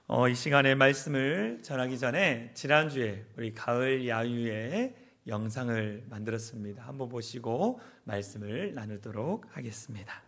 이 시간에 말씀을 전하기 전에 지난주에 우리 가을 야유의 영상을 만들었습니다. 한번 보시고 말씀을 나누도록 하겠습니다.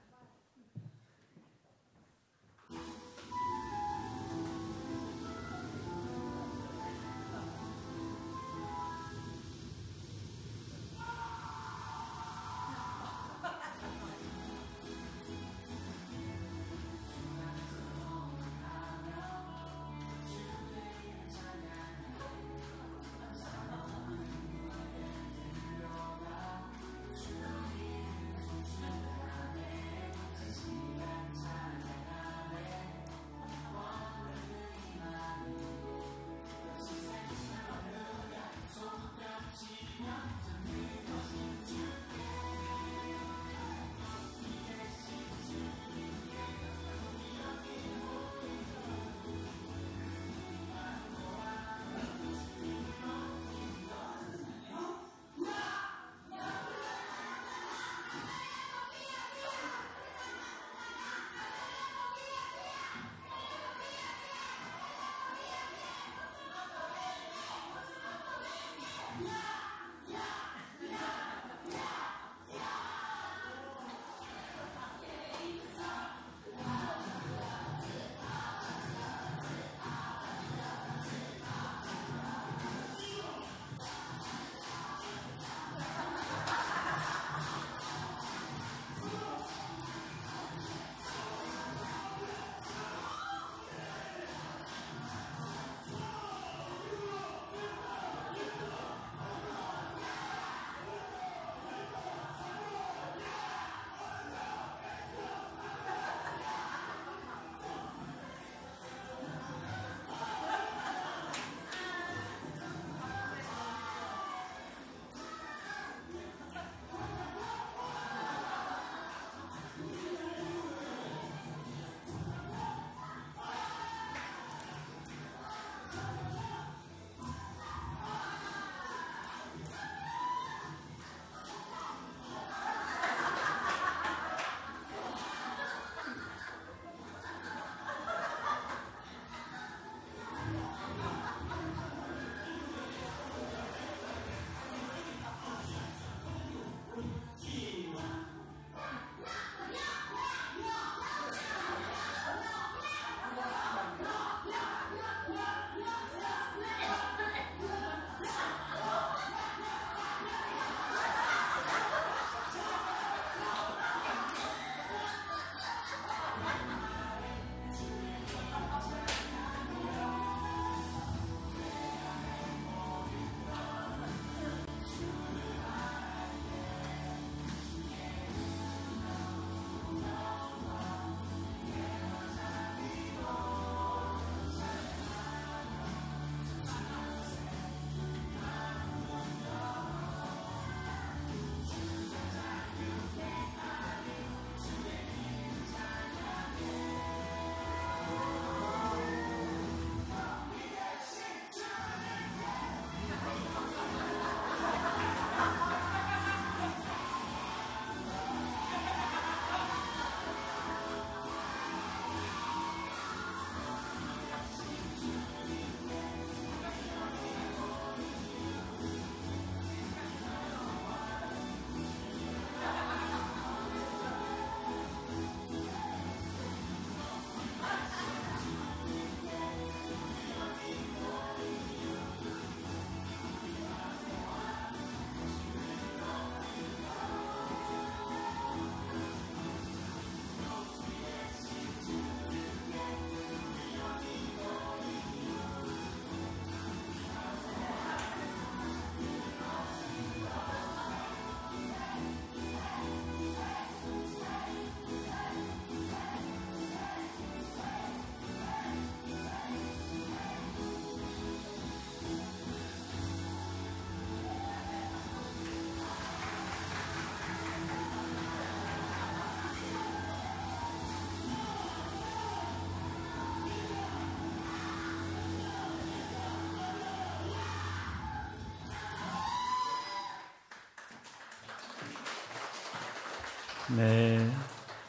네,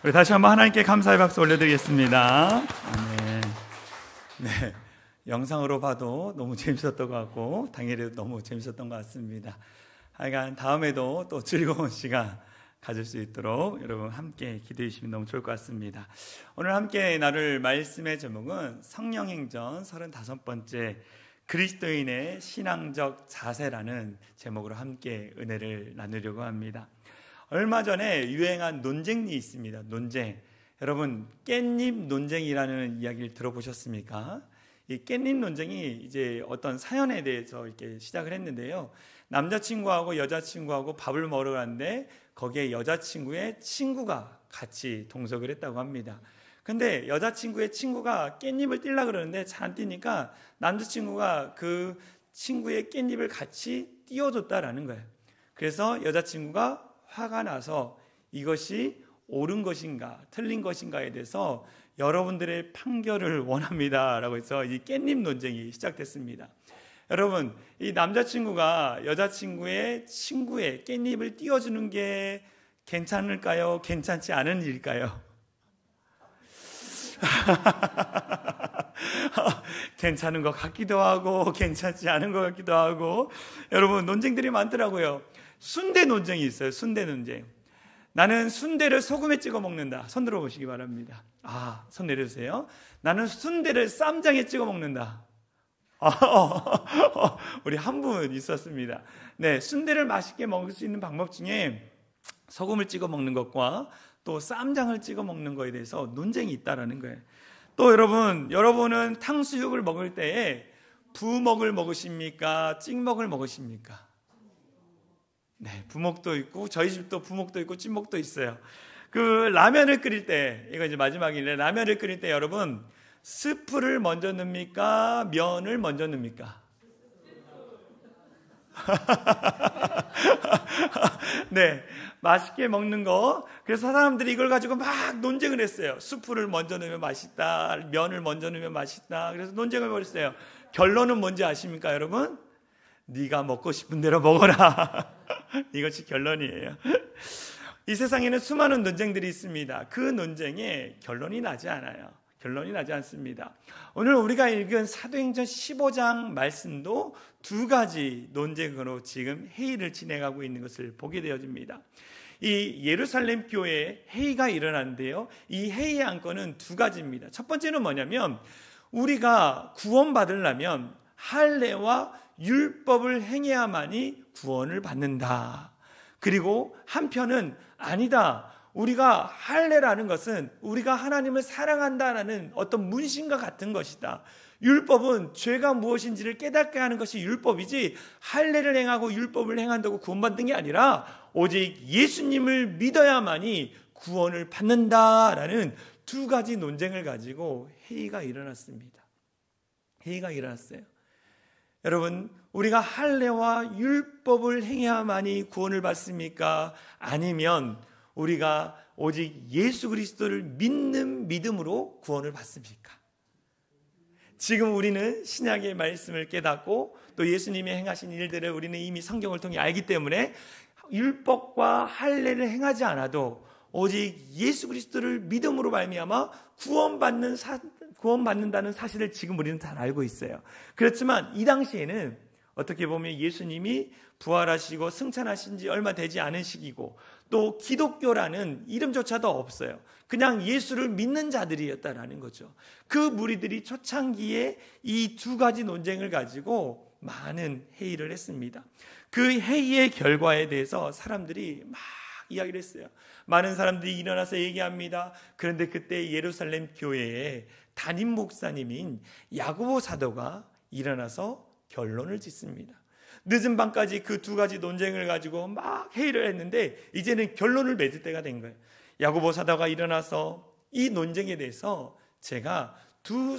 우리 다시 한번 하나님께 감사의 박수 올려드리겠습니다. 네, 영상으로 봐도 너무 재밌었던 것 같고 당일에도 너무 재밌었던 것 같습니다. 하여간 다음에도 또 즐거운 시간 가질 수 있도록 여러분 함께 기도해 주시면 너무 좋을 것 같습니다. 오늘 함께 나눌 말씀의 제목은 성령행전 35번째 그리스도인의 신앙적 자세라는 제목으로 함께 은혜를 나누려고 합니다. 얼마 전에 유행한 논쟁이 있습니다. 논쟁. 여러분 깻잎 논쟁이라는 이야기를 들어보셨습니까? 이 깻잎 논쟁이 이제 어떤 사연에 대해서 이렇게 시작을 했는데요. 남자친구하고 여자친구하고 밥을 먹으러 갔는데 거기에 여자친구의 친구가 같이 동석을 했다고 합니다. 근데 여자친구의 친구가 깻잎을 띄려고 그러는데 잘 안 띄니까 남자친구가 그 친구의 깻잎을 같이 띄워줬다라는 거예요. 그래서 여자친구가 화가 나서 이것이 옳은 것인가 틀린 것인가에 대해서 여러분들의 판결을 원합니다 라고 해서 이 깻잎 논쟁이 시작됐습니다. 여러분, 이 남자친구가 여자친구의 친구의 깻잎을 띄워주는 게 괜찮을까요? 괜찮지 않은 일일까요? 괜찮은 것 같기도 하고 괜찮지 않은 것 같기도 하고, 여러분 논쟁들이 많더라고요. 순대 논쟁이 있어요. 순대 논쟁. 나는 순대를 소금에 찍어 먹는다. 손 들어보시기 바랍니다. 손 내려주세요. 나는 순대를 쌈장에 찍어 먹는다. 우리 한 분 있었습니다. 네, 순대를 맛있게 먹을 수 있는 방법 중에 소금을 찍어 먹는 것과 또 쌈장을 찍어 먹는 것에 대해서 논쟁이 있다라는 거예요. 또 여러분은 탕수육을 먹을 때에 부먹을 먹으십니까? 찍먹을 먹으십니까? 네, 부먹도 있고 저희 집도 부먹도 있고 찐먹도 있어요. 그 라면을 끓일 때, 이거 이제 마지막인데, 라면을 끓일 때 여러분 스프를 먼저 넣습니까? 면을 먼저 넣습니까? 네, 맛있게 먹는 거. 그래서 사람들이 이걸 가지고 막 논쟁을 했어요. 스프를 먼저 넣으면 맛있다, 면을 먼저 넣으면 맛있다. 그래서 논쟁을 벌였어요. 결론은 뭔지 아십니까, 여러분? 네가 먹고 싶은 대로 먹어라. 이것이 결론이에요. 이 세상에는 수많은 논쟁들이 있습니다. 그 논쟁에 결론이 나지 않아요. 결론이 나지 않습니다. 오늘 우리가 읽은 사도행전 15장 말씀도 두 가지 논쟁으로 지금 회의를 진행하고 있는 것을 보게 되어집니다. 이 예루살렘 교회에 회의가 일어났는데요. 이 회의의 안건은 두 가지입니다. 첫 번째는 뭐냐면 우리가 구원받으려면 할례와 율법을 행해야만이 구원을 받는다. 그리고 한편은 아니다. 우리가 할례라는 것은 우리가 하나님을 사랑한다라는 어떤 문신과 같은 것이다. 율법은 죄가 무엇인지를 깨닫게 하는 것이 율법이지 할례를 행하고 율법을 행한다고 구원받는 게 아니라 오직 예수님을 믿어야만이 구원을 받는다라는 두 가지 논쟁을 가지고 회의가 일어났습니다. 회의가 일어났어요. 여러분, 우리가 할례와 율법을 행해야만이 구원을 받습니까? 아니면 우리가 오직 예수 그리스도를 믿는 믿음으로 구원을 받습니까? 지금 우리는 신약의 말씀을 깨닫고 또 예수님이 행하신 일들을 우리는 이미 성경을 통해 알기 때문에 율법과 할례를 행하지 않아도 오직 예수 그리스도를 믿음으로 말미암아 구원받는다는 사실을 지금 우리는 잘 알고 있어요. 그렇지만 이 당시에는 어떻게 보면 예수님이 부활하시고 승천하신 지 얼마 되지 않은 시기고 또 기독교라는 이름조차도 없어요. 그냥 예수를 믿는 자들이었다라는 거죠. 그 무리들이 초창기에 이 두 가지 논쟁을 가지고 많은 회의를 했습니다. 그 회의의 결과에 대해서 사람들이 막 이야기를 했어요. 많은 사람들이 일어나서 얘기합니다. 그런데 그때 예루살렘 교회에 담임 목사님인 야고보 사도가 일어나서 결론을 짓습니다. 늦은 밤까지 그 두 가지 논쟁을 가지고 막 회의를 했는데 이제는 결론을 맺을 때가 된 거예요. 야고보 사도가 일어나서 이 논쟁에 대해서 제가 두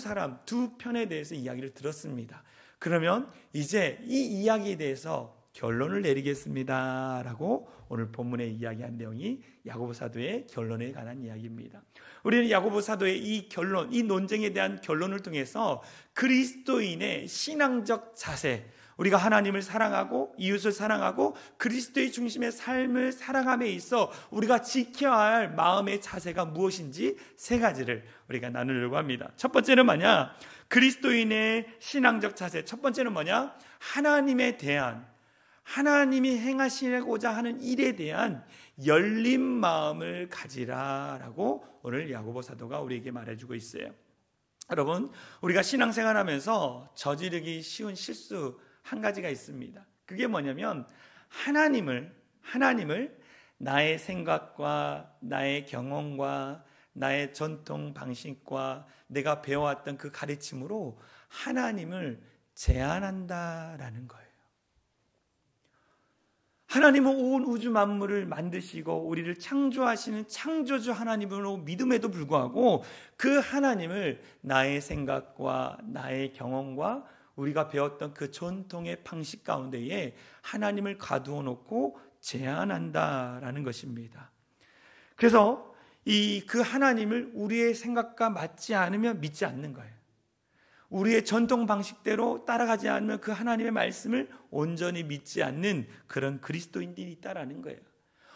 편에 대해서 이야기를 들었습니다. 그러면 이제 이 이야기에 대해서 결론을 내리겠습니다 라고 오늘 본문에 이야기한 내용이 야고보 사도의 결론에 관한 이야기입니다. 우리는 야고보 사도의 이 결론, 이 논쟁에 대한 결론을 통해서 그리스도인의 신앙적 자세, 우리가 하나님을 사랑하고 이웃을 사랑하고 그리스도의 중심의 삶을 살아감에 있어 우리가 지켜야 할 마음의 자세가 무엇인지 세 가지를 우리가 나누려고 합니다. 첫 번째는 뭐냐? 그리스도인의 신앙적 자세, 첫 번째는 뭐냐? 하나님에 대한, 하나님이 행하시고자 하는 일에 대한 열린 마음을 가지라라고 오늘 야고보 사도가 우리에게 말해주고 있어요. 여러분, 우리가 신앙생활하면서 저지르기 쉬운 실수 한 가지가 있습니다. 그게 뭐냐면 하나님을 나의 생각과 나의 경험과 나의 전통 방식과 내가 배워왔던 그 가르침으로 하나님을 제한한다라는 거예요. 하나님은 온 우주 만물을 만드시고 우리를 창조하시는 창조주 하나님으로 믿음에도 불구하고 그 하나님을 나의 생각과 나의 경험과 우리가 배웠던 그 전통의 방식 가운데에 하나님을 가두어 놓고 제한한다라는 것입니다. 그래서 그 하나님을 우리의 생각과 맞지 않으면 믿지 않는 거예요. 우리의 전통 방식대로 따라가지 않으면 그 하나님의 말씀을 온전히 믿지 않는 그런 그리스도인들이 있다라는 거예요.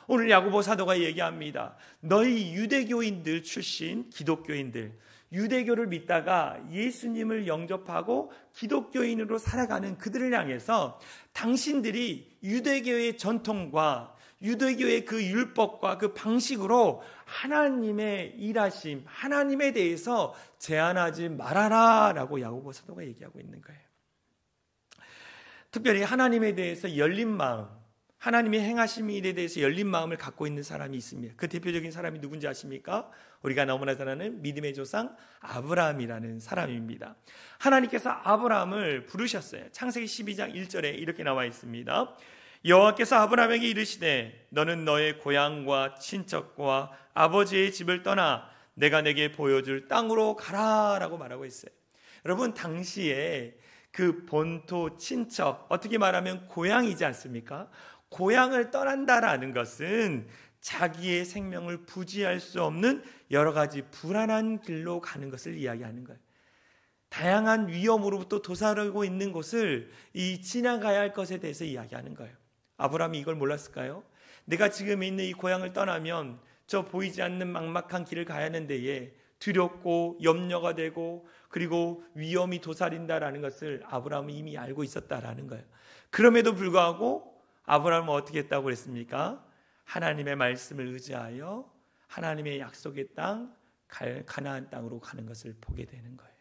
오늘 야고보 사도가 얘기합니다. 너희 유대교인들 출신 기독교인들, 유대교를 믿다가 예수님을 영접하고 기독교인으로 살아가는 그들을 향해서 당신들이 유대교의 전통과 유대교의 그 율법과 그 방식으로 하나님의 일하심, 하나님에 대해서 제한하지 말아라 라고 야고보 사도가 얘기하고 있는 거예요. 특별히 하나님에 대해서 열린 마음, 하나님의 행하심 일에 대해서 열린 마음을 갖고 있는 사람이 있습니다. 그 대표적인 사람이 누군지 아십니까? 우리가 너무나 잘 아는 믿음의 조상 아브라함이라는 사람입니다. 하나님께서 아브라함을 부르셨어요. 창세기 12장 1절에 이렇게 나와 있습니다. 여호와께서 아브라함에게 이르시되 너는 너의 고향과 친척과 아버지의 집을 떠나 내가 내게 보여줄 땅으로 가라라고 말하고 있어요. 여러분, 당시에 그 본토 친척, 어떻게 말하면 고향이지 않습니까? 고향을 떠난다라는 것은 자기의 생명을 부지할 수 없는 여러 가지 불안한 길로 가는 것을 이야기하는 거예요. 다양한 위험으로부터 도사리고 있는 곳을 지나가야 할 것에 대해서 이야기하는 거예요. 아브라함이 이걸 몰랐을까요? 내가 지금 있는 이 고향을 떠나면 저 보이지 않는 막막한 길을 가야 하는 데에 두렵고 염려가 되고 그리고 위험이 도사린다라는 것을 아브라함은 이미 알고 있었다라는 거예요. 그럼에도 불구하고 아브라함은 어떻게 했다고 그랬습니까? 하나님의 말씀을 의지하여 하나님의 약속의 땅 가나안 땅으로 가는 것을 보게 되는 거예요.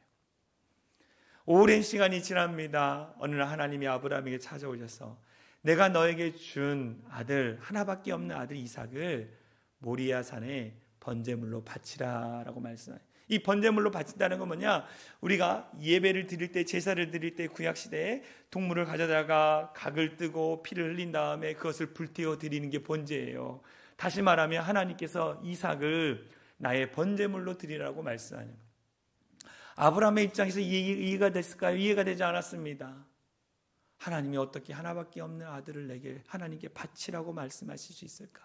오랜 시간이 지납니다. 어느 날 하나님이 아브라함에게 찾아오셔서 내가 너에게 준 아들, 하나밖에 없는 아들 이삭을 모리아 산에 번제물로 바치라라고 말씀해요. 이 번제물로 바친다는 건 뭐냐? 우리가 예배를 드릴 때, 제사를 드릴 때 구약 시대에 동물을 가져다가 각을 뜨고 피를 흘린 다음에 그것을 불태워 드리는 게 번제예요. 다시 말하면 하나님께서 이삭을 나의 번제물로 드리라고 말씀하는 거예요. 아브라함의 입장에서 이해가 됐을까요? 이해가 되지 않았습니다. 하나님이 어떻게 하나밖에 없는 아들을 내게 하나님께 바치라고 말씀하실 수 있을까?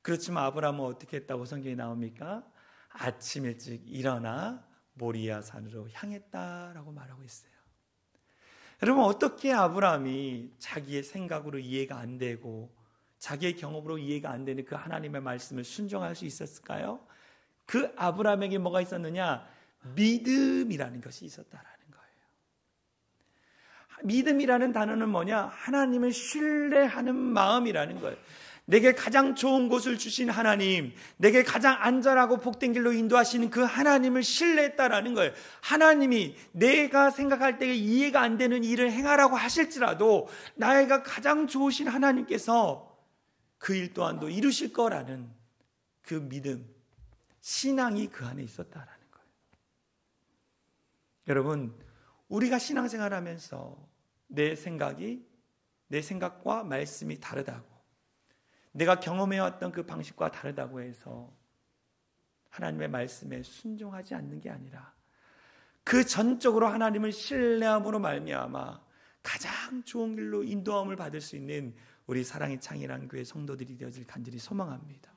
그렇지만 아브라함은 어떻게 했다고 성경에 나옵니까? 아침 일찍 일어나 모리아 산으로 향했다라고 말하고 있어요. 여러분, 어떻게 아브라함이 자기의 생각으로 이해가 안 되고 자기의 경험으로 이해가 안 되는 그 하나님의 말씀을 순종할 수 있었을까요? 그 아브라함에게 뭐가 있었느냐? 믿음이라는 것이 있었다라는 거예요. 믿음이라는 단어는 뭐냐? 하나님을 신뢰하는 마음이라는 거예요. 내게 가장 좋은 곳을 주신 하나님, 내게 가장 안전하고 복된 길로 인도하시는 그 하나님을 신뢰했다라는 거예요. 하나님이 내가 생각할 때 이해가 안 되는 일을 행하라고 하실지라도 나에게 가장 좋으신 하나님께서 그 일 또한도 이루실 거라는 그 믿음, 신앙이 그 안에 있었다라는 거예요. 여러분, 우리가 신앙생활하면서 내 생각과 말씀이 다르다고, 내가 경험해왔던 그 방식과 다르다고 해서 하나님의 말씀에 순종하지 않는 게 아니라 그 전적으로 하나님을 신뢰함으로 말미암아 가장 좋은 길로 인도함을 받을 수 있는 우리 사랑의 창이라는 교회 성도들이 되어질 간절히 소망합니다.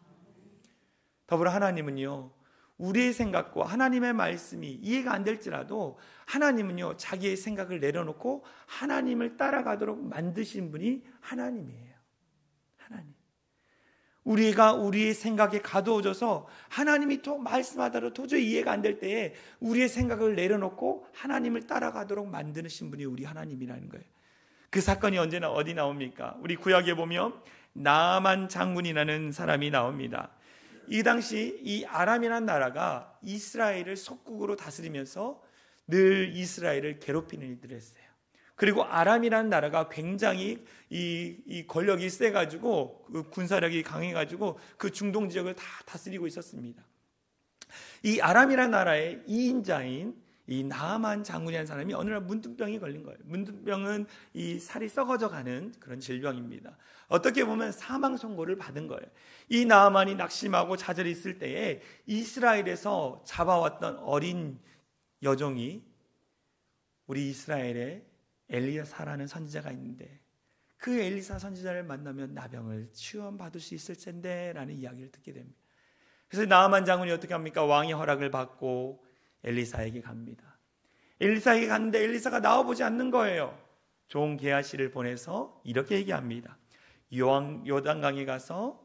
더불어 하나님은요, 우리의 생각과 하나님의 말씀이 이해가 안 될지라도 하나님은요, 자기의 생각을 내려놓고 하나님을 따라가도록 만드신 분이 하나님이에요. 하나님. 우리가 우리의 생각에 가두어져서 하나님이 또 말씀하더라도 도저히 이해가 안 될 때에 우리의 생각을 내려놓고 하나님을 따라가도록 만드신 분이 우리 하나님이라는 거예요. 그 사건이 언제나 어디 나옵니까? 우리 구약에 보면 나만 장군이라는 사람이 나옵니다. 이 당시 이 아람이라는 나라가 이스라엘을 속국으로 다스리면서 늘 이스라엘을 괴롭히는 일들을 했어요. 그리고 아람이라는 나라가 굉장히 이 권력이 세가지고 그 군사력이 강해가지고 그 중동 지역을 다 다스리고 있었습니다. 이 아람이라는 나라의 2인자인 이 나아만 장군이라는 사람이 어느 날 문둥병이 걸린 거예요. 문둥병은 이 살이 썩어져가는 그런 질병입니다. 어떻게 보면 사망 선고를 받은 거예요. 이 나아만이 낙심하고 좌절히 있을 때에 이스라엘에서 잡아왔던 어린 여종이 우리 이스라엘에 엘리사라는 선지자가 있는데 그 엘리사 선지자를 만나면 나병을 치유받을 수 있을 텐데 라는 이야기를 듣게 됩니다. 그래서 나아만 장군이 어떻게 합니까? 왕의 허락을 받고 엘리사에게 갑니다. 엘리사에게 갔는데 엘리사가 나와보지 않는 거예요. 종 게하시를 보내서 이렇게 얘기합니다. 요단강에 가서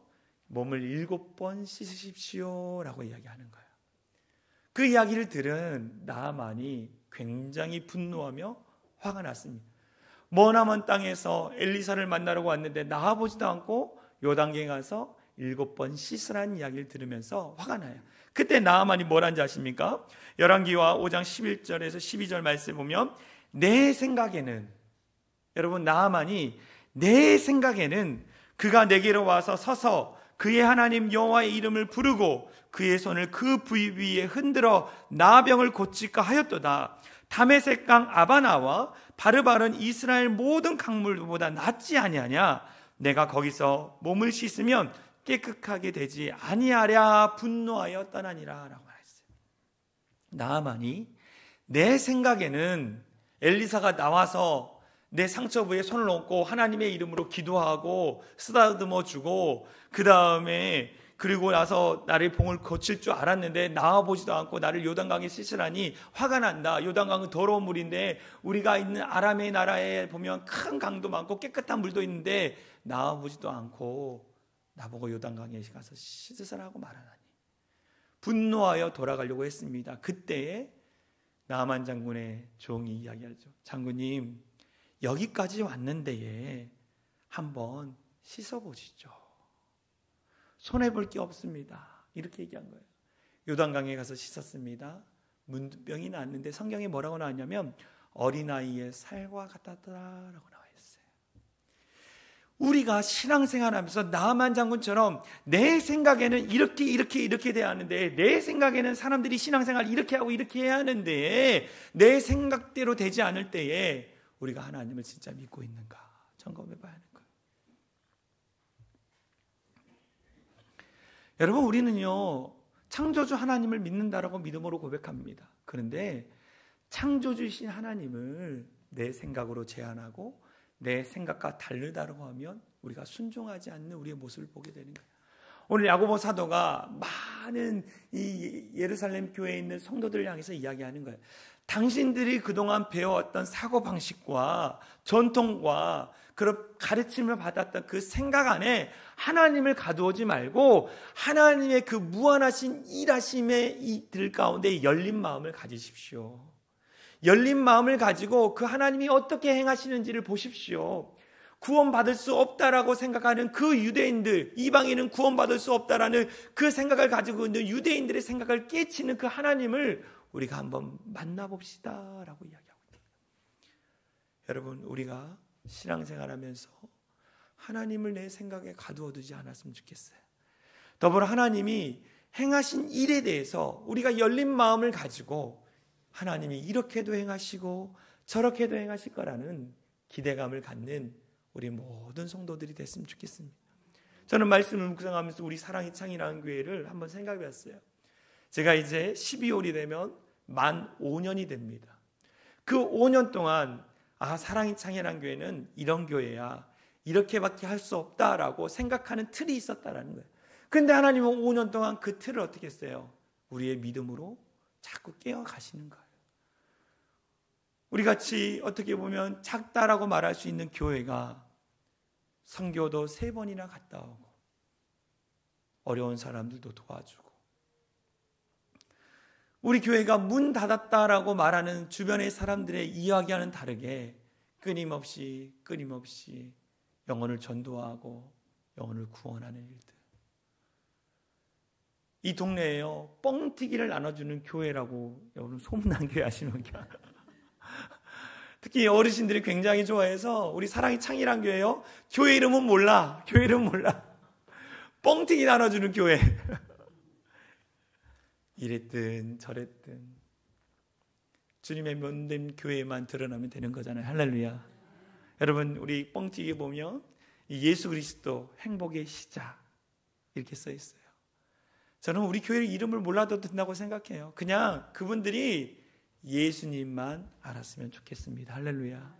몸을 7번 씻으십시오 라고 이야기하는 거예요. 그 이야기를 들은 나아만이 굉장히 분노하며 화가 났습니다. 머나먼 땅에서 엘리사를 만나려고 왔는데 나와보지도 않고 요단강에 가서 7번 씻으라는 이야기를 들으면서 화가 나요. 그때 나아만이 뭐라는지 아십니까? 열왕기와 5장 11절에서 12절 말씀 보면 내 생각에는, 여러분 나아만이 내 생각에는 그가 내게로 와서 서서 그의 하나님 여호와의 이름을 부르고 그의 손을 그 부위 위에 흔들어 나병을 고칠까 하였도다. 다메섹강 아바나와 바르바른 이스라엘 모든 강물보다 낫지 아니하냐? 내가 거기서 몸을 씻으면 깨끗하게 되지 아니하랴 분노하여 떠나니라 라고 말했어요. 나아만이 내 생각에는 엘리사가 나와서 내 상처부에 손을 얹고 하나님의 이름으로 기도하고 쓰다듬어 주고 그 다음에 그리고 나서 나를 봉을 고칠 줄 알았는데 나와보지도 않고 나를 요단강에 씻으라니 화가 난다. 요단강은 더러운 물인데 우리가 있는 아람의 나라에 보면 큰 강도 많고 깨끗한 물도 있는데 나와보지도 않고 나보고 요단강에 가서 씻으라고 말하나니 분노하여 돌아가려고 했습니다. 그때에 나아만 장군의 종이 이야기하죠. 장군님 여기까지 왔는데에 한번 씻어보시죠. 손해볼 게 없습니다. 이렇게 얘기한 거예요. 요단강에 가서 씻었습니다. 문둥병이 났는데 성경에 뭐라고 나왔냐면 어린아이의 살과 같았더라라고 나와 있어요. 우리가 신앙생활하면서 나아만 장군처럼 내 생각에는 이렇게 돼야 하는데 내 생각에는 사람들이 신앙생활 이렇게 하고 이렇게 해야 하는데 내 생각대로 되지 않을 때에 우리가 하나님을 진짜 믿고 있는가 점검해 봐야 하는 거예요. 여러분 우리는요 창조주 하나님을 믿는다라고 믿음으로 고백합니다. 그런데 창조주이신 하나님을 내 생각으로 제한하고 내 생각과 다르다고 하면 우리가 순종하지 않는 우리의 모습을 보게 되는 거예요. 오늘 야고보 사도가 많은 이 예루살렘 교회에 있는 성도들을 향해서 이야기하는 거예요. 당신들이 그동안 배워왔던 사고방식과 전통과 그런 가르침을 받았던 그 생각 안에 하나님을 가두지 말고 하나님의 그 무한하신 일하심의 이들 가운데 열린 마음을 가지십시오. 열린 마음을 가지고 그 하나님이 어떻게 행하시는지를 보십시오. 구원받을 수 없다라고 생각하는 그 유대인들, 이방인은 구원받을 수 없다라는 그 생각을 가지고 있는 유대인들의 생각을 깨치는 그 하나님을 우리가 한번 만나봅시다라고 이야기하고 있습니다. 여러분 우리가 신앙생활하면서 하나님을 내 생각에 가두어두지 않았으면 좋겠어요. 더불어 하나님이 행하신 일에 대해서 우리가 열린 마음을 가지고 하나님이 이렇게도 행하시고 저렇게도 행하실 거라는 기대감을 갖는 우리 모든 성도들이 됐으면 좋겠습니다. 저는 말씀을 묵상하면서 우리 사랑의 창이라는 교회를 한번 생각해 봤어요. 제가 이제 12월이 되면 만 5년이 됩니다. 그 5년 동안 사랑의 창이라는 교회는 이런 교회야, 이렇게밖에 할 수 없다라고 생각하는 틀이 있었다라는 거예요. 그런데 하나님은 5년 동안 그 틀을 어떻게 했어요? 우리의 믿음으로 자꾸 깨어가시는 거예요. 우리같이 어떻게 보면 작다라고 말할 수 있는 교회가 선교도 3번이나 갔다 오고 어려운 사람들도 도와주고, 우리 교회가 문 닫았다라고 말하는 주변의 사람들의 이야기와는 다르게 끊임없이 영혼을 전도하고 영혼을 구원하는 일들. 이 동네에요, 뻥튀기를 나눠주는 교회라고 여러분 소문난 교회 아시는 게 특히 어르신들이 굉장히 좋아해서 우리 사랑이 창이란 교회요, 교회 이름은 몰라. 뻥튀기 나눠주는 교회. 이랬든 저랬든 주님의 면된 교회만 드러나면 되는 거잖아요. 할렐루야. 여러분, 우리 뻥튀기 보면 예수 그리스도 행복의 시작 이렇게 써 있어요. 저는 우리 교회 이름을 몰라도 된다고 생각해요. 그냥 그분들이 예수님만 알았으면 좋겠습니다. 할렐루야.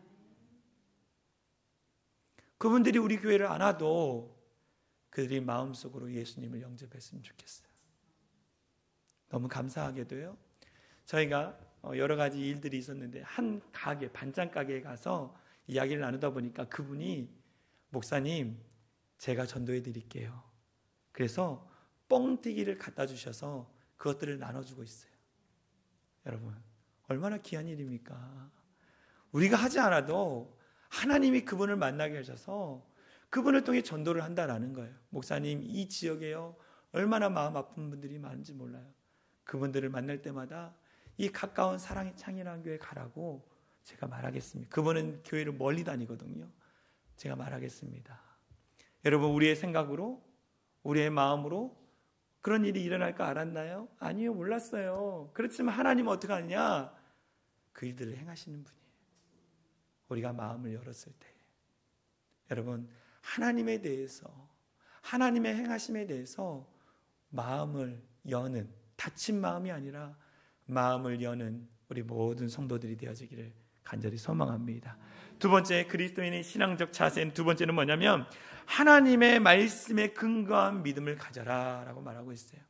그분들이 우리 교회를 안 와도 그들이 마음속으로 예수님을 영접했으면 좋겠어요. 너무 감사하게도요, 저희가 여러 가지 일들이 있었는데 한 가게, 반찬 가게에 가서 이야기를 나누다 보니까 그분이 목사님, 제가 전도해 드릴게요. 그래서 뻥튀기를 갖다 주셔서 그것들을 나눠주고 있어요. 여러분, 얼마나 귀한 일입니까? 우리가 하지 않아도 하나님이 그분을 만나게 하셔서 그분을 통해 전도를 한다라는 거예요. 목사님, 이 지역에요, 얼마나 마음 아픈 분들이 많은지 몰라요. 그분들을 만날 때마다 이 가까운 사랑의 창이라는 교회에 가라고 제가 말하겠습니다. 그분은 교회를 멀리 다니거든요. 제가 말하겠습니다. 여러분, 우리의 생각으로, 우리의 마음으로 그런 일이 일어날 거 알았나요? 아니요, 몰랐어요. 그렇지만 하나님은 어떻게 하느냐? 그 일들을 행하시는 분이에요. 우리가 마음을 열었을 때. 여러분, 하나님에 대해서, 하나님의 행하심에 대해서 마음을 여는, 닫힌 마음이 아니라 마음을 여는 우리 모든 성도들이 되어지기를 간절히 소망합니다. 두 번째, 그리스도인의 신앙적 자세는 두 번째는 뭐냐면 하나님의 말씀에 근거한 믿음을 가져라 라고 말하고 있어요.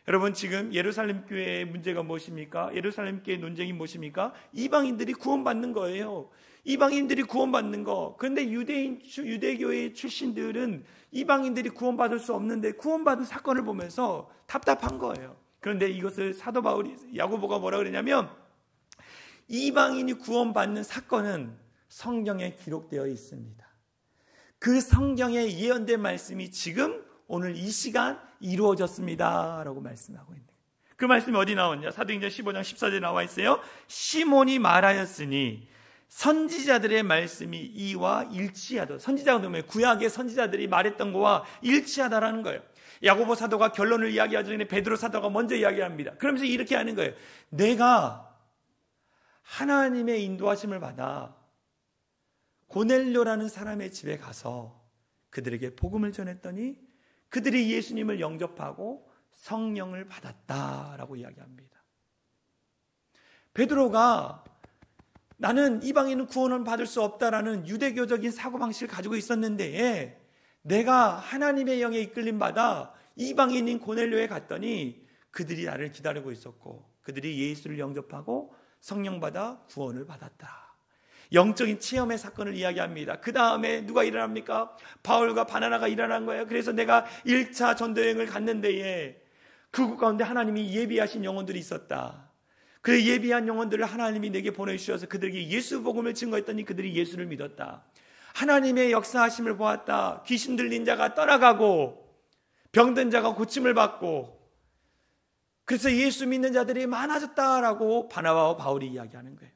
여러분, 지금 예루살렘 교회의 문제가 무엇입니까? 예루살렘 교회의 논쟁이 무엇입니까? 이방인들이 구원받는 거예요. 이방인들이 구원받는 거. 그런데 유대교회 출신들은 이방인들이 구원받을 수 없는데 구원받은 사건을 보면서 답답한 거예요. 그런데 이것을 사도 바울이, 야고보가 뭐라 그러냐면 이방인이 구원받는 사건은 성경에 기록되어 있습니다. 그 성경에 예언된 말씀이 지금 오늘 이 시간 이루어졌습니다 라고 말씀하고 있는 거예요. 그 말씀이 어디 나오냐? 사도행전 15장 14절에 나와 있어요. 시몬이 말하였으니 선지자들의 말씀이 이와 일치하다. 선지자가 보면 구약의 선지자들이 말했던 거와 일치하다라는 거예요. 야고보 사도가 결론을 이야기하기 전에 베드로 사도가 먼저 이야기합니다. 그러면서 이렇게 하는 거예요. 내가 하나님의 인도하심을 받아 고넬료라는 사람의 집에 가서 그들에게 복음을 전했더니 그들이 예수님을 영접하고 성령을 받았다라고 이야기합니다. 베드로가 나는 이방인은 구원을 받을 수 없다라는 유대교적인 사고방식을 가지고 있었는데 내가 하나님의 영에 이끌림 받아 이방인인 고넬료에 갔더니 그들이 나를 기다리고 있었고 그들이 예수를 영접하고 성령 받아 구원을 받았다. 영적인 체험의 사건을 이야기합니다. 그 다음에 누가 일어납니까? 바울과 바나나가 일어난 거예요. 그래서 내가 1차 전도여행을 갔는데 그곳 가운데 하나님이 예비하신 영혼들이 있었다. 그 예비한 영혼들을 하나님이 내게 보내주셔서 그들에게 예수 복음을 증거했더니 그들이 예수를 믿었다. 하나님의 역사하심을 보았다. 귀신 들린 자가 떠나가고 병든 자가 고침을 받고 그래서 예수 믿는 자들이 많아졌다라고 바나바와 바울이 이야기하는 거예요.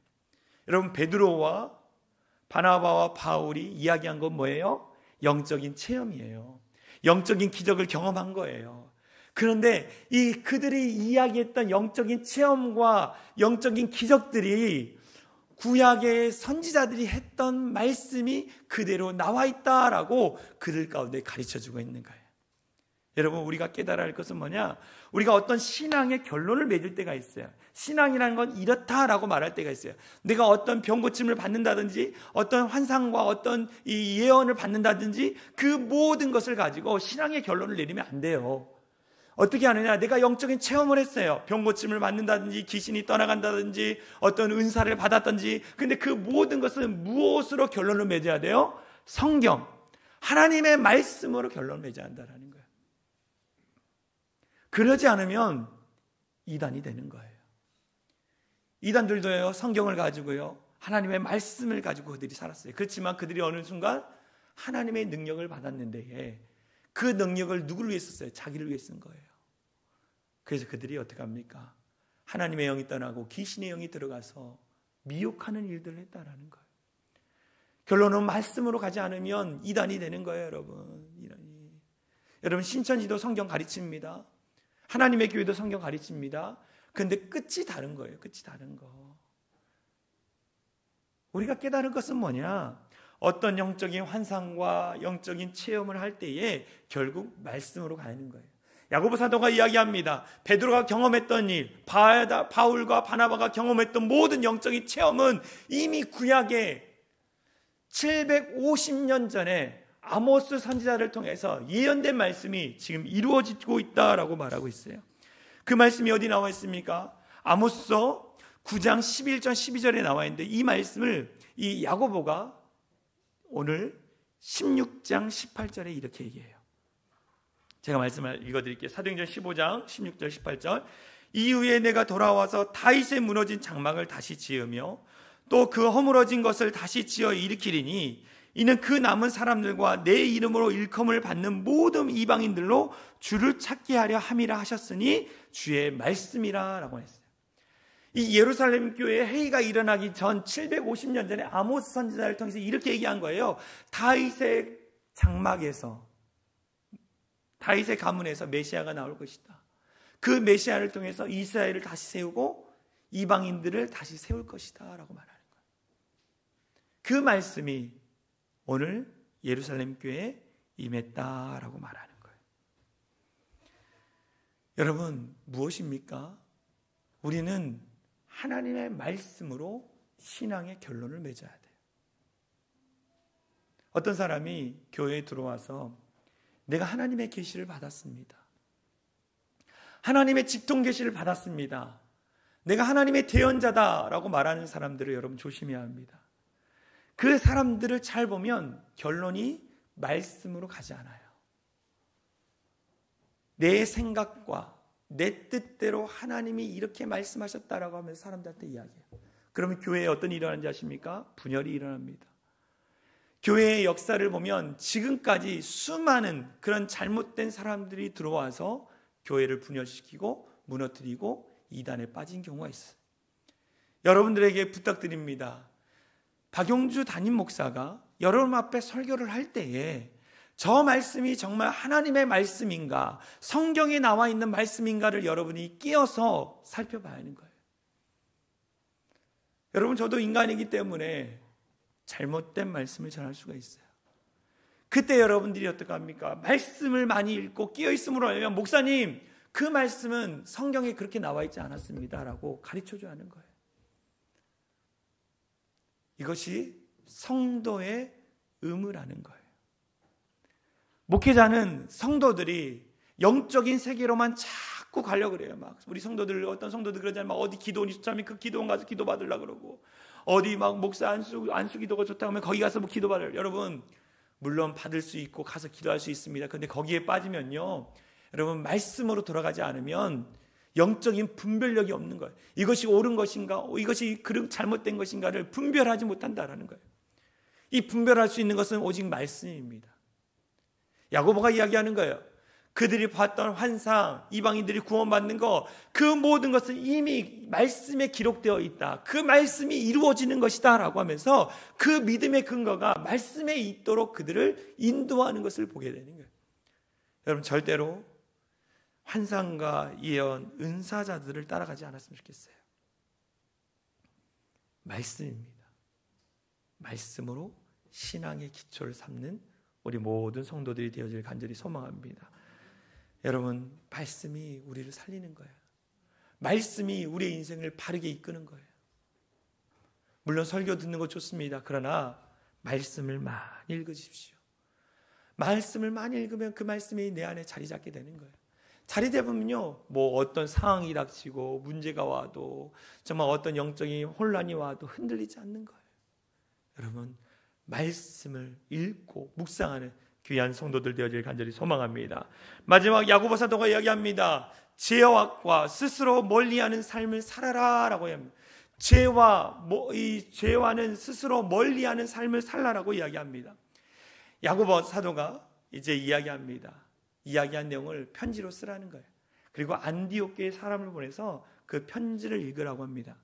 여러분, 베드로와 바나바와 바울이 이야기한 건 뭐예요? 영적인 체험이에요. 영적인 기적을 경험한 거예요. 그런데 그들이 이야기했던 영적인 체험과 영적인 기적들이 구약의 선지자들이 했던 말씀이 그대로 나와 있다라고 그들 가운데 가르쳐주고 있는 거예요. 여러분, 우리가 깨달아야 할 것은 뭐냐? 우리가 어떤 신앙의 결론을 맺을 때가 있어요. 신앙이라는 건 이렇다라고 말할 때가 있어요. 내가 어떤 병 고침을 받는다든지 어떤 환상과 어떤 이 예언을 받는다든지 그 모든 것을 가지고 신앙의 결론을 내리면 안 돼요. 어떻게 하느냐? 내가 영적인 체험을 했어요. 병 고침을 받는다든지 귀신이 떠나간다든지 어떤 은사를 받았든지. 근데 그 모든 것은 무엇으로 결론을 맺어야 돼요? 성경, 하나님의 말씀으로 결론을 맺어야 한다는 거예요. 그러지 않으면 이단이 되는 거예요. 이단들도요, 성경을 가지고요, 하나님의 말씀을 가지고 그들이 살았어요. 그렇지만 그들이 어느 순간 하나님의 능력을 받았는데 그 능력을 누구를 위해 썼어요? 자기를 위해 쓴 거예요. 그래서 그들이 어떻게 합니까? 하나님의 영이 떠나고 귀신의 영이 들어가서 미혹하는 일들을 했다라는 거예요. 결론은 말씀으로 가지 않으면 이단이 되는 거예요, 여러분. 이단이. 여러분, 신천지도 성경 가르칩니다. 하나님의 교회도 성경 가르칩니다. 그런데 끝이 다른 거예요. 끝이 다른 거. 우리가 깨달은 것은 뭐냐? 어떤 영적인 환상과 영적인 체험을 할 때에 결국 말씀으로 가는 거예요. 야고보 사도가 이야기합니다. 베드로가 경험했던 일, 바울과 바나바가 경험했던 모든 영적인 체험은 이미 구약에 750년 전에 아모스 선지자를 통해서 예언된 말씀이 지금 이루어지고 있다라고 말하고 있어요. 그 말씀이 어디 나와 있습니까? 아모스서 9장 11절 12절에 나와 있는데 이 말씀을 이 야고보가 오늘 16장 18절에 이렇게 얘기해요. 제가 말씀을 읽어드릴게요. 사도행전 15장 16절 18절. 이후에 내가 돌아와서 다윗의 무너진 장막을 다시 지으며 또 그 허물어진 것을 다시 지어 일으키리니 이는 그 남은 사람들과 내 이름으로 일컬음을 받는 모든 이방인들로 주를 찾게 하려 함이라 하셨으니 주의 말씀이라 라고 했어요. 이 예루살렘 교회에 회의가 일어나기 전 750년 전에 아모스 선지자를 통해서 이렇게 얘기한 거예요. 다윗의 장막에서, 다윗의 가문에서 메시아가 나올 것이다. 그 메시아를 통해서 이스라엘을 다시 세우고 이방인들을 다시 세울 것이다 라고 말하는 거예요. 그 말씀이 오늘 예루살렘 교회에 임했다라고 말하는 거예요. 여러분, 무엇입니까? 우리는 하나님의 말씀으로 신앙의 결론을 맺어야 돼요. 어떤 사람이 교회에 들어와서 내가 하나님의 계시를 받았습니다. 하나님의 직통 계시를 받았습니다. 내가 하나님의 대언자다라고 말하는 사람들을 여러분 조심해야 합니다. 그 사람들을 잘 보면 결론이 말씀으로 가지 않아요. 내 생각과 내 뜻대로 하나님이 이렇게 말씀하셨다라고 하면서 사람들한테 이야기해요. 그러면 교회에 어떤 일이 일어나는지 아십니까? 분열이 일어납니다. 교회의 역사를 보면 지금까지 수많은 그런 잘못된 사람들이 들어와서 교회를 분열시키고 무너뜨리고 이단에 빠진 경우가 있어요. 여러분들에게 부탁드립니다. 박용주 담임 목사가 여러분 앞에 설교를 할 때에 저 말씀이 정말 하나님의 말씀인가, 성경에 나와 있는 말씀인가를 여러분이 끼어서 살펴봐야 하는 거예요. 여러분, 저도 인간이기 때문에 잘못된 말씀을 전할 수가 있어요. 그때 여러분들이 어떻게 합니까? 말씀을 많이 읽고 끼어 있음으로 하면 목사님, 그 말씀은 성경에 그렇게 나와 있지 않았습니다 라고 가르쳐줘야 하는 거예요. 이것이 성도의 의무라는 거예요. 목회자는 성도들이 영적인 세계로만 자꾸 가려고 그래요. 막 우리 성도들, 어떤 성도들 그러잖아요. 막 어디 기도원이 좋다면 그 기도원 가서 기도 받으려고 그러고, 어디 막 목사 안수 기도가 좋다고 하면 거기 가서 뭐 기도 받으려고. 여러분, 물론 받을 수 있고 가서 기도할 수 있습니다. 그런데 거기에 빠지면요, 여러분, 말씀으로 돌아가지 않으면 영적인 분별력이 없는 거예요. 이것이 옳은 것인가, 이것이 잘못된 것인가를 분별하지 못한다라는 거예요. 이 분별할 수 있는 것은 오직 말씀입니다. 야고보가 이야기하는 거예요. 그들이 봤던 환상, 이방인들이 구원받는 거, 그 모든 것은 이미 말씀에 기록되어 있다. 그 말씀이 이루어지는 것이다 라고 하면서 그 믿음의 근거가 말씀에 있도록 그들을 인도하는 것을 보게 되는 거예요. 여러분, 절대로 환상과 예언, 은사자들을 따라가지 않았으면 좋겠어요. 말씀입니다. 말씀으로 신앙의 기초를 삼는 우리 모든 성도들이 되어질 간절히 소망합니다. 여러분, 말씀이 우리를 살리는 거예요. 말씀이 우리의 인생을 바르게 이끄는 거예요. 물론 설교 듣는 거 좋습니다. 그러나 말씀을 많이 읽으십시오. 말씀을 많이 읽으면 그 말씀이 내 안에 자리 잡게 되는 거예요. 자리 잡으면요, 뭐 어떤 상황이 닥치고 문제가 와도, 정말 어떤 영적인 혼란이 와도 흔들리지 않는 거예요. 여러분, 말씀을 읽고 묵상하는 귀한 성도들 되어질 간절히 소망합니다. 마지막 야고보 사도가 이야기합니다. 죄악과 스스로 멀리하는 삶을 살아라라고 합니다. 죄와는 스스로 멀리하는 삶을 살라라고 이야기합니다. 야고보 사도가 이제 이야기합니다. 이야기한 내용을 편지로 쓰라는 거예요. 그리고 안디옥 교회 사람을 보내서 그 편지를 읽으라고 합니다.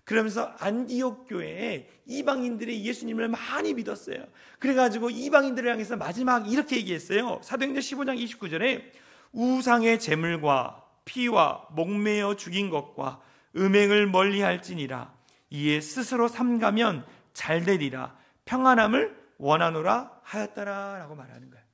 그러면서 안디옥 교회에 이방인들이 예수님을 많이 믿었어요. 그래가지고 이방인들을 향해서 마지막 이렇게 얘기했어요. 사도행전 15장 29절에 우상의 제물과 피와 목매어 죽인 것과 음행을 멀리할지니라. 이에 스스로 삼가면 잘되리라. 평안함을 원하노라 하였더라 라고 말하는 거예요.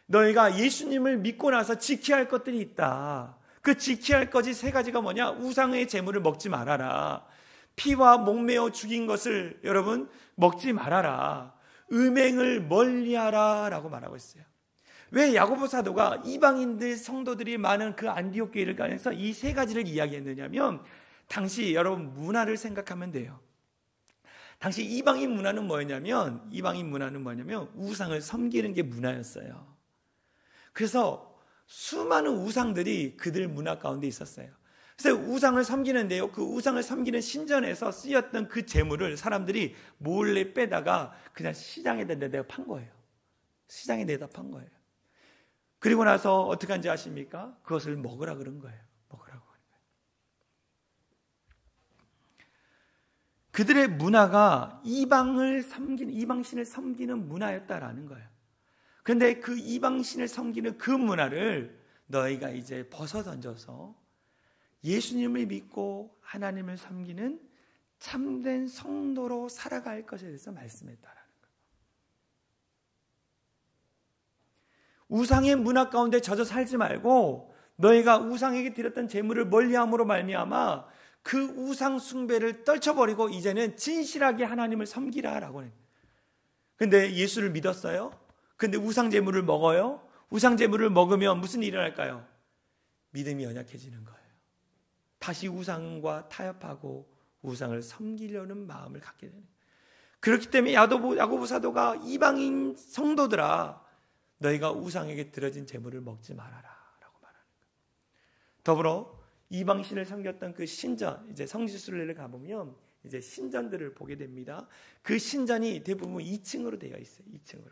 너희가 예수님을 믿고 나서 지켜야 할 것들이 있다. 그 지켜야 할 것이 세 가지가 뭐냐? 우상의 제물을 먹지 말아라. 피와 목매어 죽인 것을 여러분 먹지 말아라. 음행을 멀리하라 라고 말하고 있어요. 왜 야고보 사도가 이방인들 성도들이 많은 그 안디옥 교회를 가면서 이 세 가지를 이야기했느냐면, 당시 여러분 문화를 생각하면 돼요. 당시 이방인 문화는 뭐냐면 우상을 섬기는 게 문화였어요. 그래서 수많은 우상들이 그들 문화 가운데 있었어요. 그래서 우상을 섬기는데요, 그 우상을 섬기는 신전에서 쓰였던 그 재물을 사람들이 몰래 빼다가 그냥 시장에 내다 판 거예요. 시장에 내다 판 거예요. 그리고 나서 어떻게 한지 아십니까? 그것을 먹으라 그런 거예요. 먹으라고. 그들의 문화가 이방신을 섬기는 문화였다라는 거예요. 그런데 그 이방신을 섬기는 그 문화를 너희가 이제 벗어던져서 예수님을 믿고 하나님을 섬기는 참된 성도로 살아갈 것에 대해서 말씀했다라는 거예요. 우상의 문화 가운데 젖어 살지 말고 너희가 우상에게 드렸던 재물을 멀리함으로 말미암아 그 우상 숭배를 떨쳐버리고 이제는 진실하게 하나님을 섬기라라고 해요. 근데 예수를 믿었어요? 근데 우상 제물을 먹어요? 우상 제물을 먹으면 무슨 일이 일어날까요? 믿음이 연약해지는 거예요. 다시 우상과 타협하고 우상을 섬기려는 마음을 갖게 되는 거예요. 그렇기 때문에 야고보 사도가 이방인 성도들아, 너희가 우상에게 드려진 제물을 먹지 말아라 라고 말하는 거예요. 더불어 이방신을 섬겼던 그 신전, 이제 성지순례를 가보면 이제 신전들을 보게 됩니다. 그 신전이 대부분 2층으로 되어 있어요. 2층으로.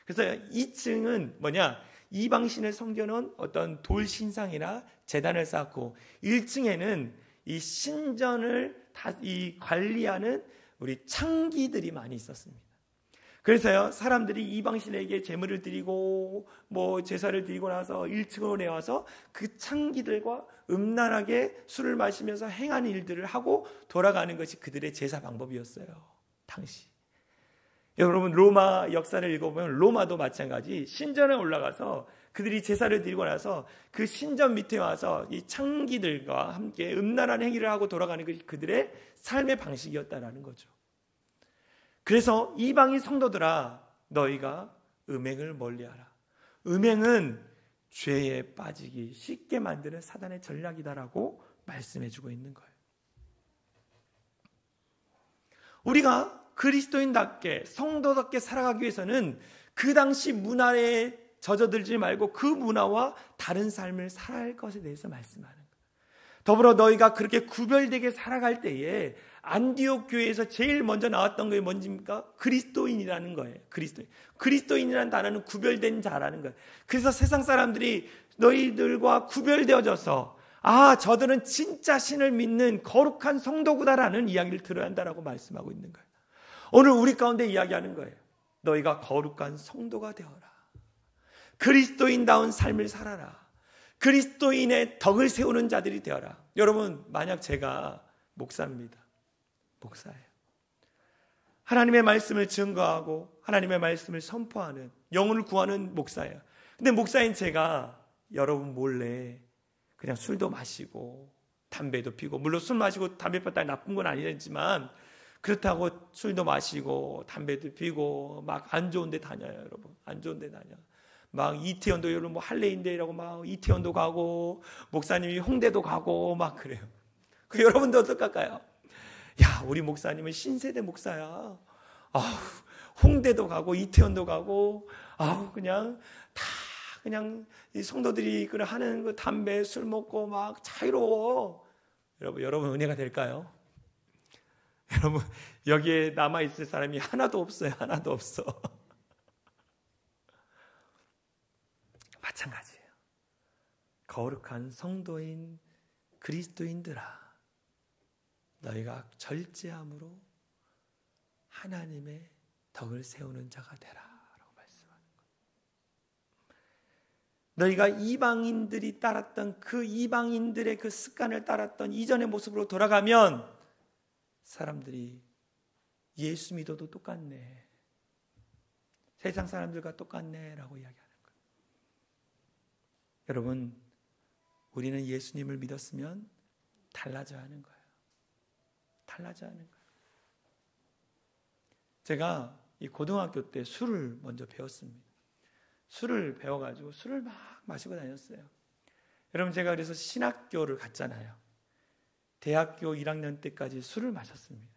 그래서 2층은 뭐냐? 이방신을 섬겨놓은 어떤 돌 신상이나 제단을 쌓고, 1층에는 이 신전을 관리하는 우리 창기들이 많이 있었습니다. 그래서요, 사람들이 이방신에게 제물을 드리고 제사를 드리고 나서 1층으로 내와서 그 창기들과 음란하게 술을 마시면서 행하는 일들을 하고 돌아가는 것이 그들의 제사 방법이었어요, 당시. 여러분, 로마 역사를 읽어보면 로마도 마찬가지. 신전에 올라가서 그들이 제사를 드리고 나서 그 신전 밑에 와서 이 창기들과 함께 음란한 행위를 하고 돌아가는 것이 그들의 삶의 방식이었다라는 거죠. 그래서 이방인 성도들아, 너희가 음행을 멀리하라. 음행은 죄에 빠지기 쉽게 만드는 사단의 전략이다라고 말씀해주고 있는 거예요. 우리가 그리스도인답게 성도답게 살아가기 위해서는 그 당시 문화에 젖어들지 말고 그 문화와 다른 삶을 살아야 할 것에 대해서 말씀하는 거예요. 더불어 너희가 그렇게 구별되게 살아갈 때에 안디옥 교회에서 제일 먼저 나왔던 게 뭔지입니까? 그리스도인이라는 거예요. 그리스도인이라는 단어는 구별된 자라는 거예요. 그래서 세상 사람들이 너희들과 구별되어져서 저들은 진짜 신을 믿는 거룩한 성도구다라는 이야기를 들어야 한다라고 말씀하고 있는 거예요. 오늘 우리 가운데 이야기하는 거예요. 너희가 거룩한 성도가 되어라. 그리스도인다운 삶을 살아라. 그리스도인의 덕을 세우는 자들이 되어라. 여러분, 만약 제가 목사입니다. 목사예요. 하나님의 말씀을 증거하고 하나님의 말씀을 선포하는, 영혼을 구하는 목사예요. 근데 목사인 제가 여러분 몰래 그냥 술도 마시고 담배도 피고, 물론 술 마시고 담배 폈다 나쁜 건 아니지만 그렇다고 술도 마시고 담배도 피고 막 안 좋은 데 다녀요. 여러분, 안 좋은 데 다녀. 막 이태원도 여러분 할레인데이라고 막 이태원도 가고 목사님이 홍대도 가고 막 그래요. 그 여러분도 어떡할까요? 야, 우리 목사님은 신세대 목사야. 홍대도 가고 이태원도 가고 그냥 다 그냥 이 성도들이 하는 그 담배, 술 먹고 막 자유로워. 여러분 은혜가 될까요? 여러분 여기에 남아 있을 사람이 하나도 없어요. 하나도 없어. 마찬가지예요. 거룩한 성도인 그리스도인들아, 너희가 절제함으로 하나님의 덕을 세우는 자가 되라 라고 말씀하는 거예요. 너희가 이방인들이 따랐던 그 이방인들의 그 습관을 따랐던 이전의 모습으로 돌아가면 사람들이 예수 믿어도 똑같네, 세상 사람들과 똑같네 라고 이야기하는 거예요. 여러분, 우리는 예수님을 믿었으면 달라져야 하는 거예요. 달라져야 하는 거예요. 제가 이 고등학교 때 술을 먼저 배웠습니다. 술을 배워가지고 술을 막 마시고 다녔어요. 여러분, 제가 그래서 신학교를 갔잖아요. 대학교 1학년 때까지 술을 마셨습니다.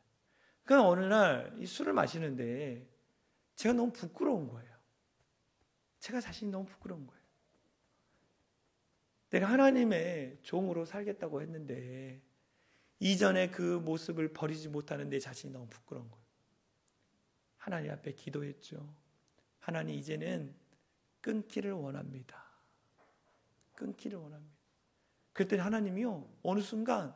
그러니까 어느 날 이 술을 마시는데 제가 너무 부끄러운 거예요. 제가 자신이 너무 부끄러운 거예요. 내가 하나님의 종으로 살겠다고 했는데 이전의 그 모습을 버리지 못하는 내 자신이 너무 부끄러운 거예요. 하나님 앞에 기도했죠. 하나님, 이제는 끊기를 원합니다. 끊기를 원합니다. 그랬더니 하나님이요, 어느 순간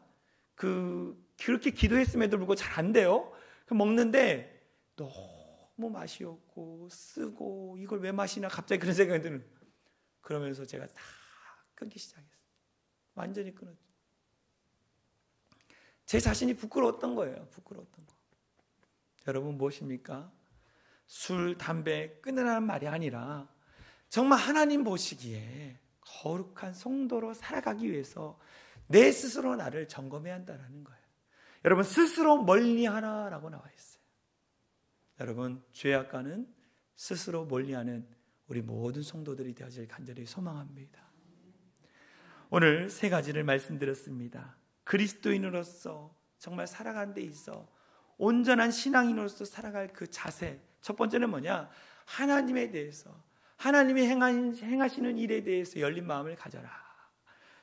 그렇게 기도했음에도 불구하고 잘 안 돼요. 먹는데 너무 맛이 없고 쓰고 이걸 왜 마시나 갑자기 그런 생각이 드는. 그러면서 제가 다 끊기 시작했어요. 완전히 끊었죠. 제 자신이 부끄러웠던 거예요. 부끄러웠던 거. 여러분, 무엇입니까? 술, 담배 끊으라는 말이 아니라 정말 하나님 보시기에 거룩한 성도로 살아가기 위해서 내 스스로 나를 점검해야 한다는 거예요. 여러분, 스스로 멀리하라라고 나와 있어요. 여러분, 죄악과는 스스로 멀리하는 우리 모든 성도들이 되어질 간절히 소망합니다. 오늘 세 가지를 말씀드렸습니다. 그리스도인으로서 정말 살아가는 데 있어 온전한 신앙인으로서 살아갈 그 자세. 첫 번째는 뭐냐? 하나님에 대해서, 하나님이 행하시는 일에 대해서 열린 마음을 가져라.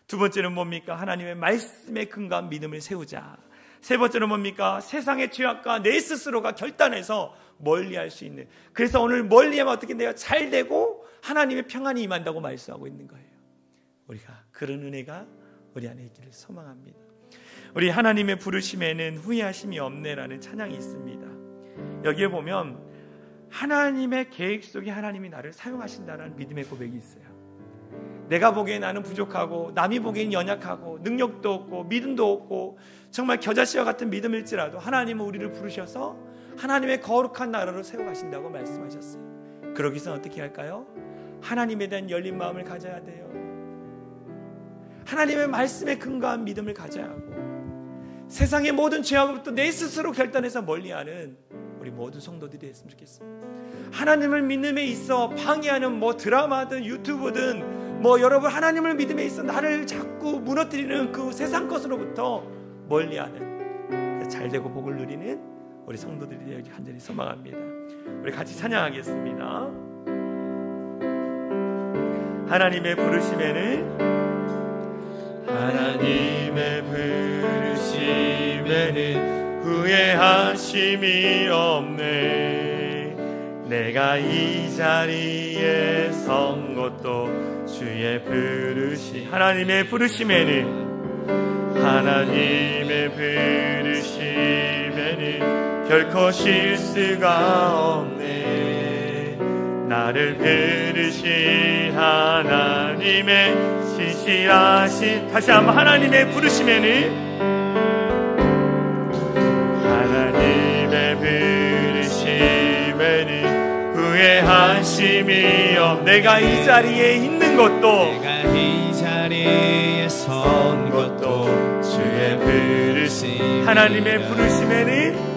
두 번째는 뭡니까? 하나님의 말씀에 근거한 믿음을 세우자. 세 번째는 뭡니까? 세상의 죄악과 내 스스로가 결단해서 멀리할 수 있는. 그래서 오늘 멀리하면 어떻게 돼요? 잘 되고 하나님의 평안이 임한다고 말씀하고 있는 거예요. 우리가 그런 은혜가 우리 안에 있기를 소망합니다. 우리 하나님의 부르심에는 후회하심이 없네라는 찬양이 있습니다. 여기에 보면 하나님의 계획 속에 하나님이 나를 사용하신다는 믿음의 고백이 있어요. 내가 보기엔 나는 부족하고 남이 보기엔 연약하고 능력도 없고 믿음도 없고 정말 겨자씨와 같은 믿음일지라도 하나님은 우리를 부르셔서 하나님의 거룩한 나라로 세워가신다고 말씀하셨어요. 그러기 위해서 어떻게 할까요? 하나님에 대한 열린 마음을 가져야 돼요. 하나님의 말씀에 근거한 믿음을 가져야 하고 세상의 모든 죄악으로부터 내 스스로 결단해서 멀리하는 우리 모든 성도들이 됐으면 좋겠습니다. 하나님을 믿음에 있어 방해하는 드라마든 유튜브든 여러분, 하나님을 믿음에 있어 나를 자꾸 무너뜨리는 그 세상 것으로부터 멀리하는 잘되고 복을 누리는 우리 성도들이 되기 간절히 소망합니다. 우리 같이 찬양하겠습니다. 하나님의 부르심에는, 하나님의 부르심에는 후회하심이 없네. 내가 이 자리에 선 것도 주의 부르심. 하나님의 부르심에는, 하나님의 부르심에는 결코 실수가 없네. 나를 부르신 하나님의 신실하신, 다시 한번 하나님의 부르심에는, 하나님의 부르심에는 후회하심이 없. 내가 이 자리에 있는 것도, 내가 이 자리에 선 것도 주의 부르심. 하나님의 부르심에는,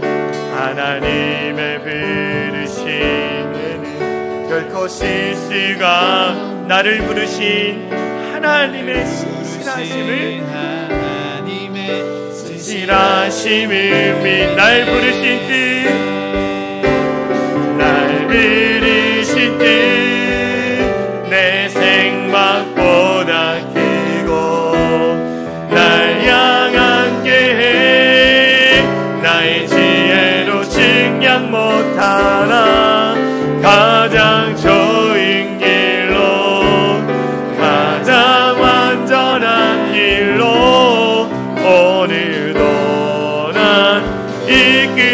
하나님의 부르심에는 결코 실수가, 나를 부르신 하나님의 신실하심을, 하나님의 신실하심을 믿. 날 부르신 뜻, 날 부르신 뜻, 내 생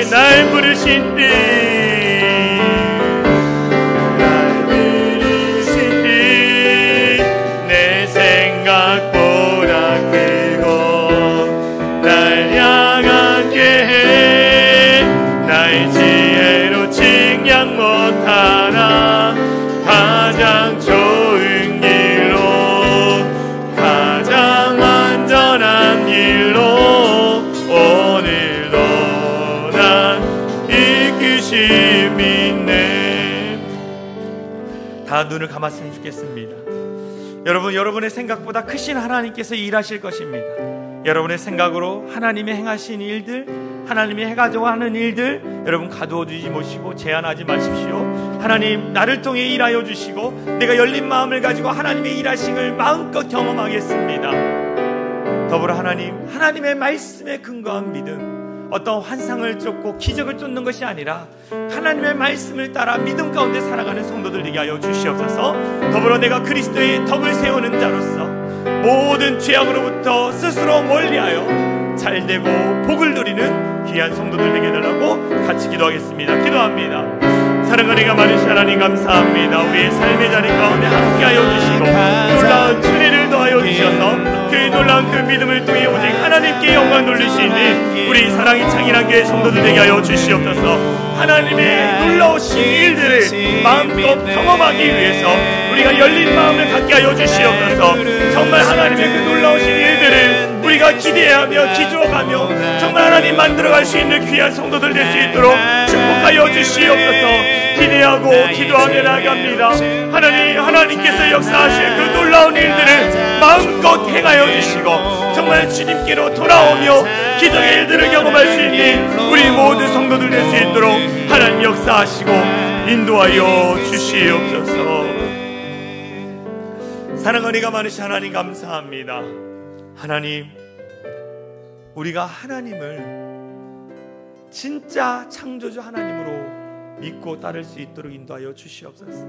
하나님이 날 부르신 듯 내 생각보다 크고 날 향하게 해 나의 지혜로 측량 못하나 가장 좋은 길로 가장 안전한 길로 오늘도 난 이끄심 있네. 다 눈을 감았으면 좋겠습니다. 여러분의 생각보다 크신 하나님께서 일하실 것입니다. 여러분의 생각으로 하나님이 행하신 일들, 하나님이 해가지고 하는 일들 여러분 가두어두지 마시고 제한하지 마십시오. 하나님 나를 통해 일하여 주시고 내가 열린 마음을 가지고 하나님의 일하심을 마음껏 경험하겠습니다. 더불어 하나님의 말씀에 근거한 믿음, 어떤 환상을 쫓고 기적을 쫓는 것이 아니라 하나님의 말씀을 따라 믿음 가운데 살아가는 성도들 되게 하여 주시옵소서. 더불어 내가 그리스도의 덕을 세우는 자로서 모든 죄악으로부터 스스로 멀리하여 잘되고 복을 누리는 귀한 성도들 되게 해달라고 같이 기도하겠습니다. 기도합니다. 사랑하는 이가 많으신 하나님 감사합니다. 우리의 삶의 자리 가운데 함께하여 주시고 놀라운 은혜를 더하여 주셔서 그 놀라운 그 믿음을 통해 오직 하나님께 영광 돌리시는 우리 사랑이 창일한 교회 성도들 되게 하여 주시옵소서. 하나님의 놀라우신 일들을 마음껏 경험하기 위해서 우리가 열린 마음을 갖게 하여 주시옵소서. 정말 하나님의 그 놀라우신 일들을 우리가 기대하며 기도하며 정말 하나님 만들어갈 수 있는 귀한 성도들 될 수 있도록 축복하여 주시옵소서. 기대하고 기도하며 나아갑니다. 하나님께서 역사하실 그 놀라운 일들을 마음껏 행하여 주시고 정말 주님께로 돌아오며 기적의 일들을 경험할 수 있는 우리 모든 성도들 될 수 있도록 하나님 역사하시고 인도하여 주시옵소서. 사랑하는 이가 많으신 하나님 감사합니다. 하나님, 우리가 하나님을 진짜 창조주 하나님으로 믿고 따를 수 있도록 인도하여 주시옵소서.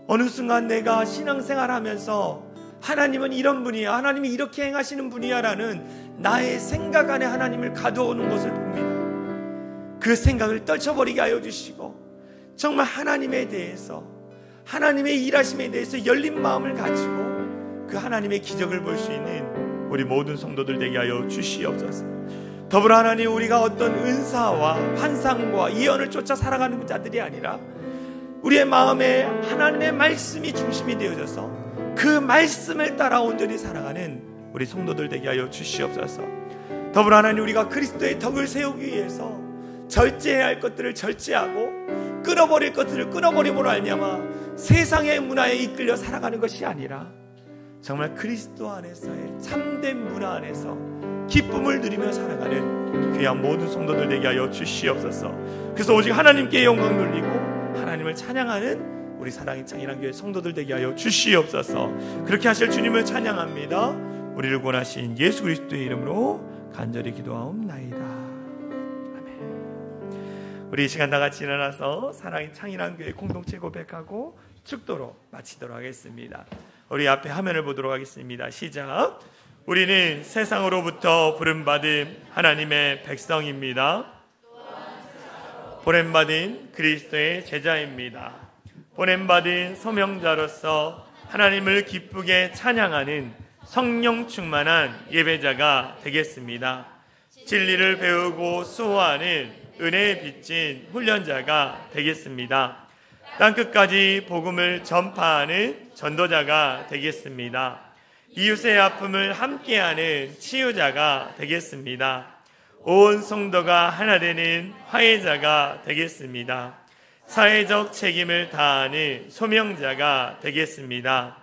어느 순간 내가 신앙생활하면서 하나님은 이런 분이야, 하나님이 이렇게 행하시는 분이야 라는 나의 생각 안에 하나님을 가두어오는 것을 봅니다. 그 생각을 떨쳐버리게 하여 주시고 정말 하나님에 대해서, 하나님의 일하심에 대해서 열린 마음을 가지고 그 하나님의 기적을 볼 수 있는 우리 모든 성도들 되게 하여 주시옵소서. 더불어 하나님, 우리가 어떤 은사와 환상과 예언을 쫓아 살아가는 자들이 아니라 우리의 마음에 하나님의 말씀이 중심이 되어져서 그 말씀을 따라 온전히 살아가는 우리 성도들 되게 하여 주시옵소서. 더불어 하나님, 우리가 그리스도의 덕을 세우기 위해서 절제해야 할 것들을 절제하고 끊어버릴 것들을 끊어버림으로 알미암아 세상의 문화에 이끌려 살아가는 것이 아니라 정말 그리스도 안에서의 참된 문화 안에서 기쁨을 누리며 살아가는 귀한 모든 성도들 되게 하여 주시옵소서. 그래서 오직 하나님께 영광 돌리고 하나님을 찬양하는 우리 사랑의 창일한 교회 성도들 되게 하여 주시옵소서. 그렇게 하실 주님을 찬양합니다. 우리를 구원하신 예수 그리스도의 이름으로 간절히 기도하옵나이다. 아멘. 우리 이 시간 다 같이 일어나서 사랑의 창일한 교회 공동체 고백하고 축도로 마치도록 하겠습니다. 우리 앞에 화면을 보도록 하겠습니다. 시작. 우리는 세상으로부터 부름받은 하나님의 백성입니다. 보냄받은 그리스도의 제자입니다. 보냄받은 소명자로서 하나님을 기쁘게 찬양하는 성령 충만한 예배자가 되겠습니다. 진리를 배우고 수호하는 은혜에 빚진 훈련자가 되겠습니다. 땅끝까지 복음을 전파하는 전도자가 되겠습니다. 이웃의 아픔을 함께하는 치유자가 되겠습니다. 온 성도가 하나 되는 화해자가 되겠습니다. 사회적 책임을 다하는 소명자가 되겠습니다.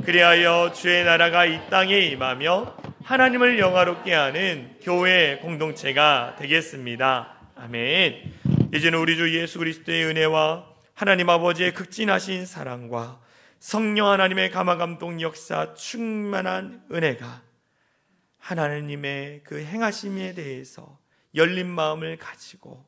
그리하여 주의 나라가 이 땅에 임하며 하나님을 영화롭게 하는 교회 공동체가 되겠습니다. 아멘. 이제는 우리 주 예수 그리스도의 은혜와 하나님 아버지의 극진하신 사랑과 성령 하나님의 감화감동 역사 충만한 은혜가 하나님의 그 행하심에 대해서 열린 마음을 가지고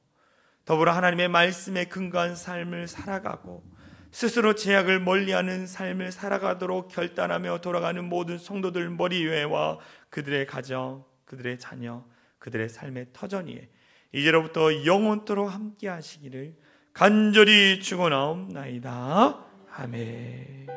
더불어 하나님의 말씀에 근거한 삶을 살아가고 스스로 죄악을 멀리하는 삶을 살아가도록 결단하며 돌아가는 모든 성도들 머리 위에와 그들의 가정, 그들의 자녀, 그들의 삶의 터전 위에 이제로부터 영원토록 함께 하시기를 간절히 축원하옵나이다. 아멘.